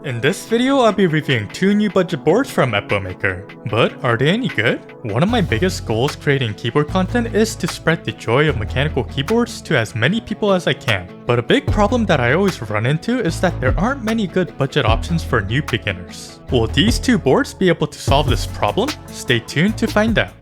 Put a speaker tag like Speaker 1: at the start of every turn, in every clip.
Speaker 1: In this video, I'll be reviewing two new budget boards from Maker. But are they any good? One of my biggest goals creating keyboard content is to spread the joy of mechanical keyboards to as many people as I can. But a big problem that I always run into is that there aren't many good budget options for new beginners. Will these two boards be able to solve this problem? Stay tuned to find out.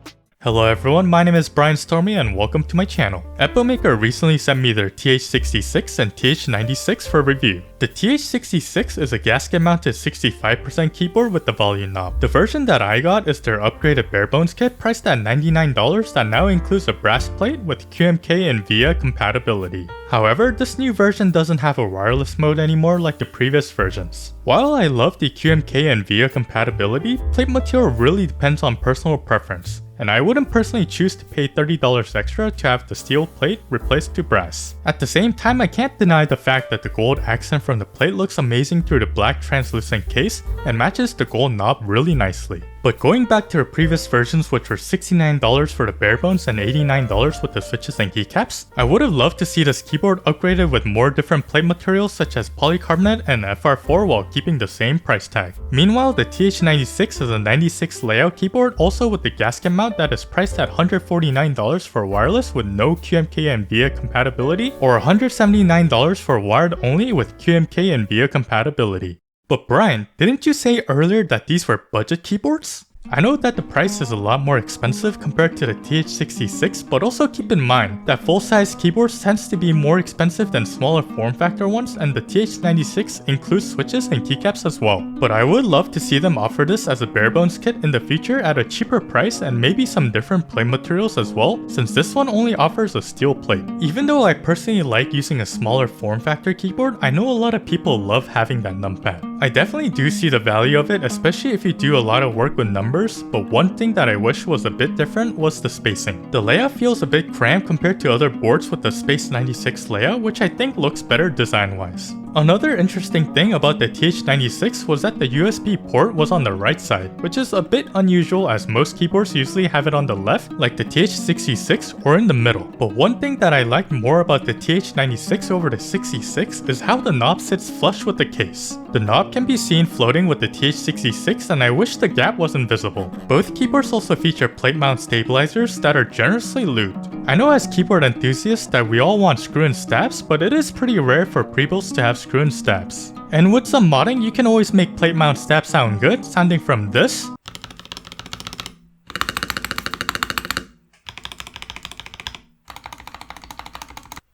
Speaker 1: Hello everyone, my name is Brian Stormy and welcome to my channel. Maker recently sent me their TH66 and TH96 for review. The TH66 is a gasket mounted 65% keyboard with the volume knob. The version that I got is their upgraded barebones kit priced at $99 that now includes a brass plate with QMK and VIA compatibility. However, this new version doesn't have a wireless mode anymore like the previous versions. While I love the QMK and VIA compatibility, plate material really depends on personal preference, and I wouldn't personally choose to pay $30 extra to have the steel plate replaced to brass. At the same time, I can't deny the fact that the gold accent from the plate looks amazing through the black translucent case and matches the gold knob really nicely. But going back to the previous versions, which were $69 for the barebones and $89 with the switches and keycaps, I would have loved to see this keyboard upgraded with more different plate materials such as polycarbonate and FR4 while keeping the same price tag. Meanwhile, the TH96 is a 96 layout keyboard also with the gasket mount that is priced at $149 for wireless with no QMK and VIA compatibility, or $179 for wired only with QMK and VIA compatibility. But Brian, didn't you say earlier that these were budget keyboards? I know that the price is a lot more expensive compared to the TH66, but also keep in mind that full-size keyboards tends to be more expensive than smaller form factor ones, and the TH96 includes switches and keycaps as well. But I would love to see them offer this as a barebones kit in the future at a cheaper price and maybe some different plate materials as well, since this one only offers a steel plate. Even though I personally like using a smaller form factor keyboard, I know a lot of people love having that numpad. I definitely do see the value of it, especially if you do a lot of work with numbers, but one thing that I wish was a bit different was the spacing. The layout feels a bit cramped compared to other boards with the Space 96 layout, which I think looks better design-wise. Another interesting thing about the TH96 was that the USB port was on the right side, which is a bit unusual as most keyboards usually have it on the left, like the TH66, or in the middle. But one thing that I liked more about the TH96 over the 66 is how the knob sits flush with the case. The knob can be seen floating with the TH66, and I wish the gap wasn't visible. Both keyboards also feature plate mount stabilizers that are generously lubed. I know as keyboard enthusiasts that we all want screw-in stabs, but it is pretty rare for pre-builds to have screw-in stabs. And with some modding, you can always make plate mount stabs sound good, sounding from this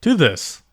Speaker 1: to this.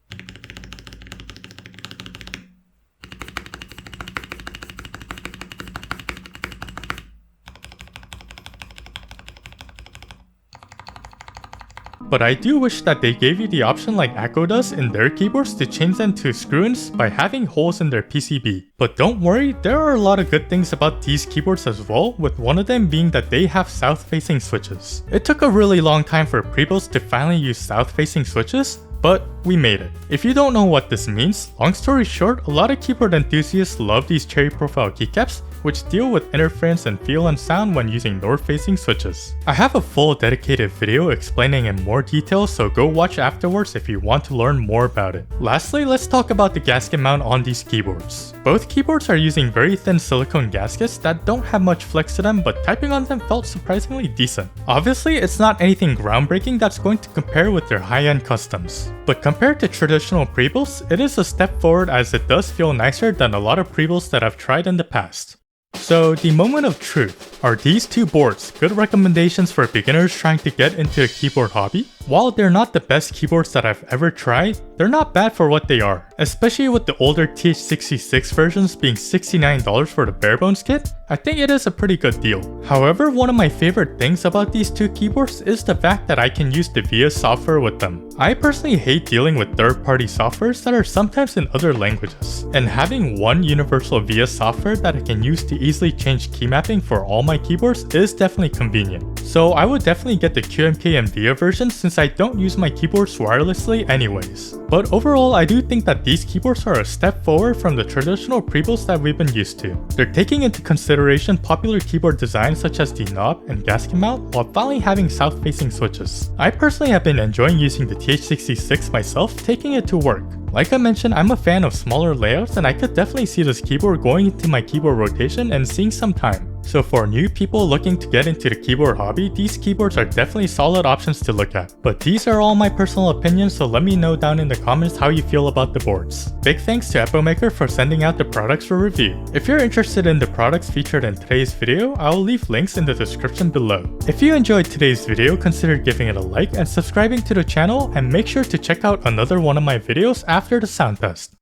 Speaker 1: But I do wish that they gave you the option like Acco does in their keyboards to change them to screw-ins by having holes in their PCB. But don't worry, there are a lot of good things about these keyboards as well, with one of them being that they have south-facing switches. It took a really long time for pre-builds to finally use south-facing switches, but we made it. If you don't know what this means, long story short, a lot of keyboard enthusiasts love these cherry profile keycaps, which deal with interference and feel and sound when using north-facing switches. I have a full dedicated video explaining in more detail, so go watch afterwards if you want to learn more about it. Lastly, let's talk about the gasket mount on these keyboards. Both keyboards are using very thin silicone gaskets that don't have much flex to them, but typing on them felt surprisingly decent. Obviously, it's not anything groundbreaking that's going to compare with their high-end customs. But compared to traditional pre-builds, it is a step forward as it does feel nicer than a lot of pre-builds that I've tried in the past. So, the moment of truth. Are these two boards good recommendations for beginners trying to get into a keyboard hobby? While they're not the best keyboards that I've ever tried, they're not bad for what they are. Especially with the older TH66 versions being $69 for the barebones kit, I think it is a pretty good deal. However, one of my favorite things about these two keyboards is the fact that I can use the VIA software with them. I personally hate dealing with third-party softwares that are sometimes in other languages, and having one universal VIA software that I can use to easily change key mapping for all my keyboards is definitely convenient. So I would definitely get the QMK and VIA version since I don't use my keyboards wirelessly anyways. But overall, I do think that these keyboards are a step forward from the traditional pre-builds that we've been used to. They're taking into consideration popular keyboard designs such as the knob and gasket mount while finally having south-facing switches. I personally have been enjoying using the TH66 myself, taking it to work. Like I mentioned, I'm a fan of smaller layouts and I could definitely see this keyboard going into my keyboard rotation and seeing some time. So for new people looking to get into the keyboard hobby, these keyboards are definitely solid options to look at. But these are all my personal opinions, so let me know down in the comments how you feel about the boards. Big thanks to Epomaker for sending out the products for review. If you're interested in the products featured in today's video, I'll leave links in the description below. If you enjoyed today's video, consider giving it a like and subscribing to the channel, and make sure to check out another one of my videos after the sound test.